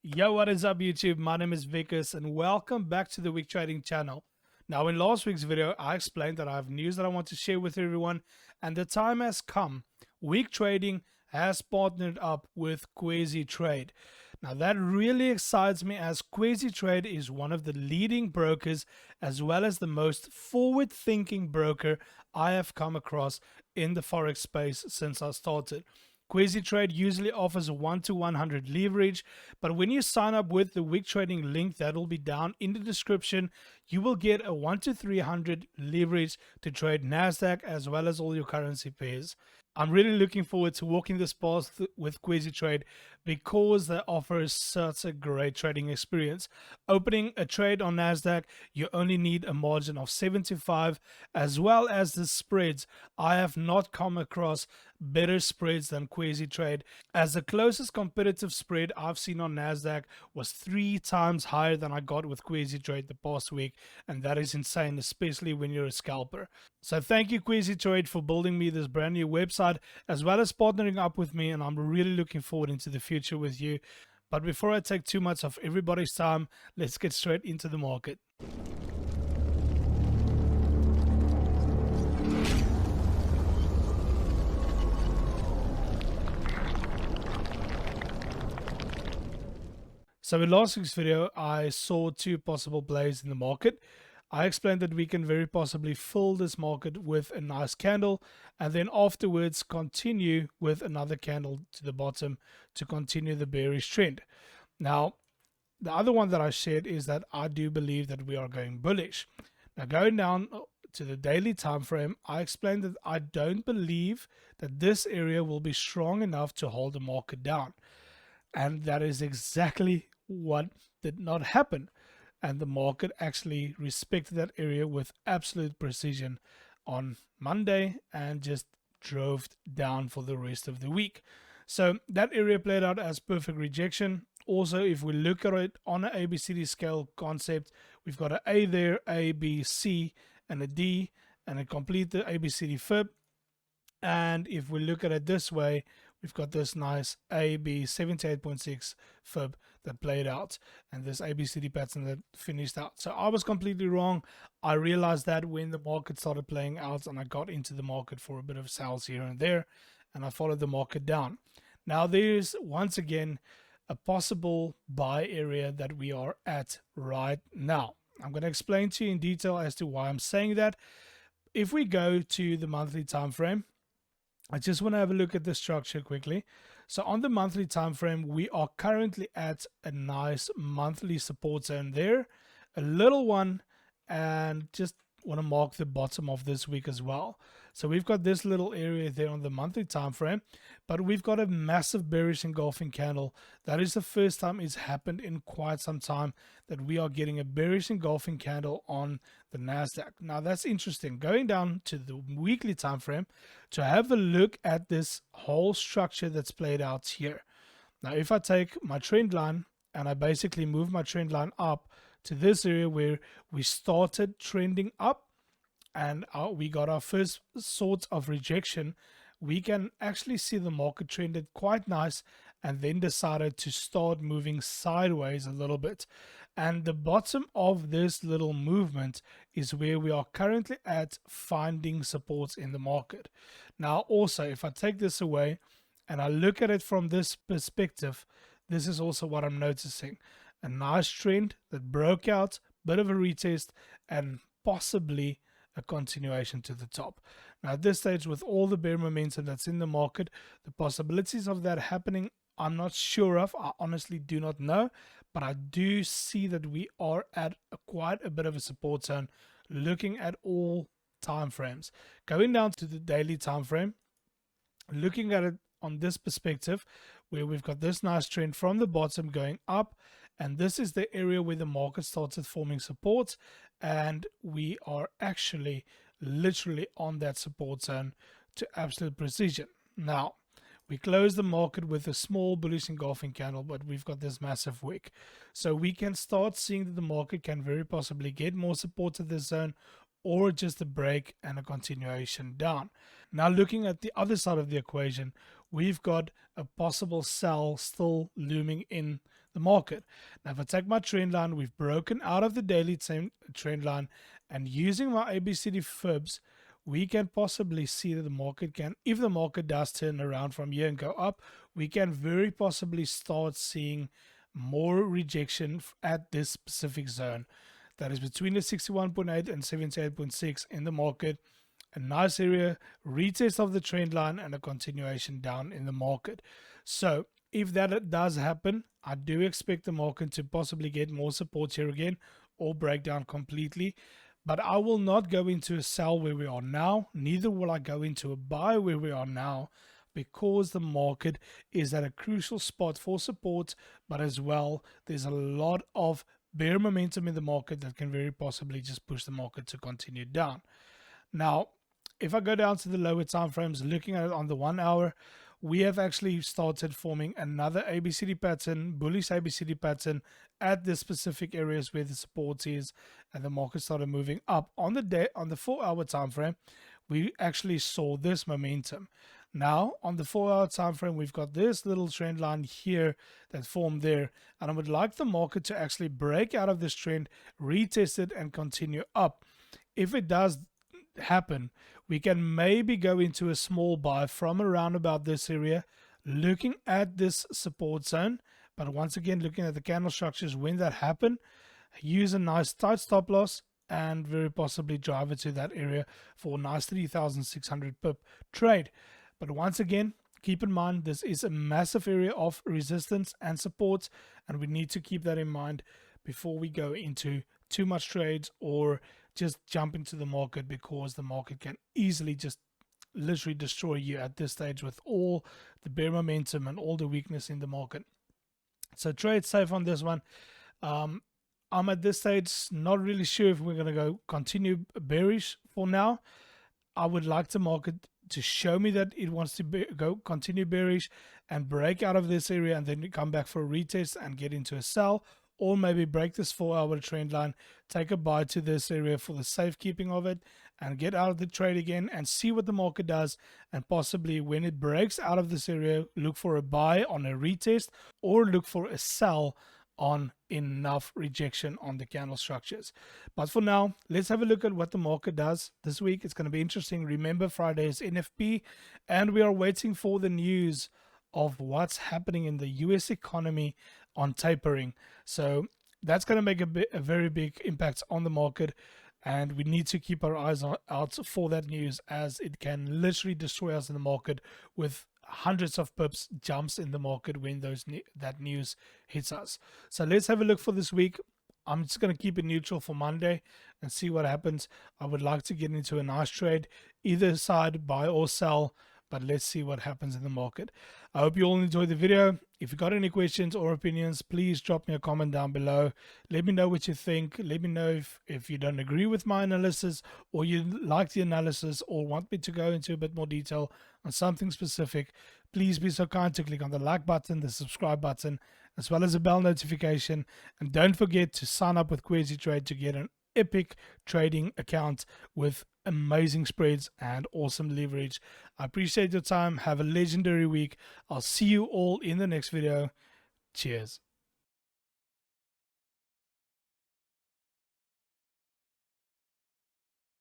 Yo, what is up YouTube? My name is Wikus and welcome back to the Week Trading channel. Now in last week's video, I explained that I have news that I want to share with everyone and the time has come. Week Trading has partnered up with Khwezi Trade. Now that really excites me as Khwezi Trade is one of the leading brokers as well as the most forward-thinking broker I have come across in the forex space since I started. Khwezi Trade usually offers a 1 to 100 leverage, but when you sign up with the Week Trading link that will be down in the description, you will get a 1 to 300 leverage to trade Nasdaq as well as all your currency pairs. I'm really looking forward to walking this path with Khwezi Trade because they offer such a great trading experience. Opening a trade on Nasdaq, you only need a margin of 75 as well as the spreads. I have not come across better spreads than Khwezi Trade, as the closest competitive spread I've seen on Nasdaq was 3 times higher than I got with Khwezi Trade the past week, and that is insane, especially when you're a scalper. So thank you Khwezi Trade for building me this brand new website as well as partnering up with me, and I'm really looking forward into the future with you. But before I take too much of everybody's time, let's get straight into the market. So in last week's video, I saw two possible plays in the market. I explained that we can very possibly fill this market with a nice candle and then afterwards continue with another candle to the bottom to continue the bearish trend. Now, the other one that I shared is that I do believe that we are going bullish. Now, going down to the daily time frame, I explained that I don't believe that this area will be strong enough to hold the market down. And that is exactly what did not happen. And the market actually respected that area with absolute precision on Monday and just drove down for the rest of the week. So that area played out as perfect rejection. Also, if we look at it on an ABCD scale concept, we've got an A there, A, B, C, and a D, and a complete the ABCD fib. And if we look at it this way, we've got this nice AB 78.6 fib that played out and this ABCD pattern that finished out. So I was completely wrong. I realized that when the market started playing out and I got into the market for a bit of sales here and there and I followed the market down. Now there's once again a possible buy area that we are at right now. I'm going to explain to you in detail as to why I'm saying that. If we go to the monthly time frame, I just want to have a look at the structure quickly. So on the monthly time frame, we are currently at a nice monthly support zone there, a little one, and just want to mark the bottom of this week as well. So we've got this little area there on the monthly time frame, but we've got a massive bearish engulfing candle. That is the first time it's happened in quite some time that we are getting a bearish engulfing candle on the Nasdaq. Now that's interesting. Going down to the weekly time frame to have a look at this whole structure that's played out here. Now if I take my trend line and I basically move my trend line up to this area where we started trending up and we got our first sort of rejection, we can actually see the market trended quite nice and then decided to start moving sideways a little bit. And the bottom of this little movement is where we are currently at finding supports in the market. Now also, if I take this away and I look at it from this perspective, this is also what I'm noticing. A nice trend that broke out, bit of a retest, and possibly a continuation to the top. Now at this stage, with all the bear momentum that's in the market, the possibilities of that happening, I'm not sure of. I honestly do not know, but I do see that we are at quite a bit of a support zone looking at all time frames. Going down to the daily time frame, looking at it on this perspective, where we've got this nice trend from the bottom going up, and this is the area where the market started forming support, and we are actually literally on that support zone to absolute precision. Now we close the market with a small bullish engulfing candle, but we've got this massive wick, so we can start seeing that the market can very possibly get more support at this zone or just a break and a continuation down. Now looking at the other side of the equation, we've got a possible sell still looming in the market. Now, if I take my trend line, we've broken out of the daily trend line, and using my ABCD fibs, we can possibly see that the market can, if the market does turn around from here and go up, we can very possibly start seeing more rejection at this specific zone. That is between the 61.8 and 78.6 in the market. A nice area, retest of the trend line, and a continuation down in the market. So if that does happen, I do expect the market to possibly get more support here again or break down completely. But I will not go into a sell where we are now, neither will I go into a buy where we are now, because the market is at a crucial spot for support, but as well, there's a lot of bear momentum in the market that can very possibly just push the market to continue down. Now, if I go down to the lower time frames, looking at it on the 1 hour, we have actually started forming another ABCD pattern, bullish ABCD pattern at the specific areas where the support is, and the market started moving up. On the day, on the 4 hour time frame, we actually saw this momentum. Now, on the 4 hour time frame, we've got this little trend line here that formed there, and I would like the market to actually break out of this trend, retest it, and continue up. If it does happen, we can maybe go into a small buy from around about this area, looking at this support zone. But once again, looking at the candle structures, when that happen, use a nice tight stop loss and very possibly drive it to that area for a nice 3,600 pip trade. But once again, keep in mind, this is a massive area of resistance and support, and we need to keep that in mind before we go into too much trades or just jump into the market, because the market can easily just literally destroy you at this stage with all the bear momentum and all the weakness in the market. So trade safe on this one. I'm at this stage not really sure if we're going to go continue bearish for now. I would like the market to show me that it wants to go continue bearish and break out of this area, and then come back for a retest and get into a sell, or maybe break this 4 hour trend line, take a buy to this area for the safekeeping of it, and get out of the trade again and see what the market does. And possibly when it breaks out of this area, look for a buy on a retest, or look for a sell on enough rejection on the candle structures. But for now, let's have a look at what the market does this week. It's going to be interesting. Remember, Friday is NFP, and we are waiting for the news of what's happening in the US economy on tapering. So that's going to make a very big impact on the market, and we need to keep our eyes out for that news, as it can literally destroy us in the market with hundreds of pips jumps in the market when that news hits us. So let's have a look for this week. I'm just going to keep it neutral for Monday and see what happens. I would like to get into a nice trade, either side, buy or sell, but let's see what happens in the market. I hope you all enjoyed the video. If you got any questions or opinions, please drop me a comment down below. Let me know what you think. Let me know if you don't agree with my analysis, or you like the analysis, or want me to go into a bit more detail on something specific. Please be so kind to click on the like button, the subscribe button, as well as a bell notification. And don't forget to sign up with Khwezi Trade to get an epic trading account with amazing spreads and awesome leverage. I appreciate your time. Have a legendary week. I'll see you all in the next video. Cheers.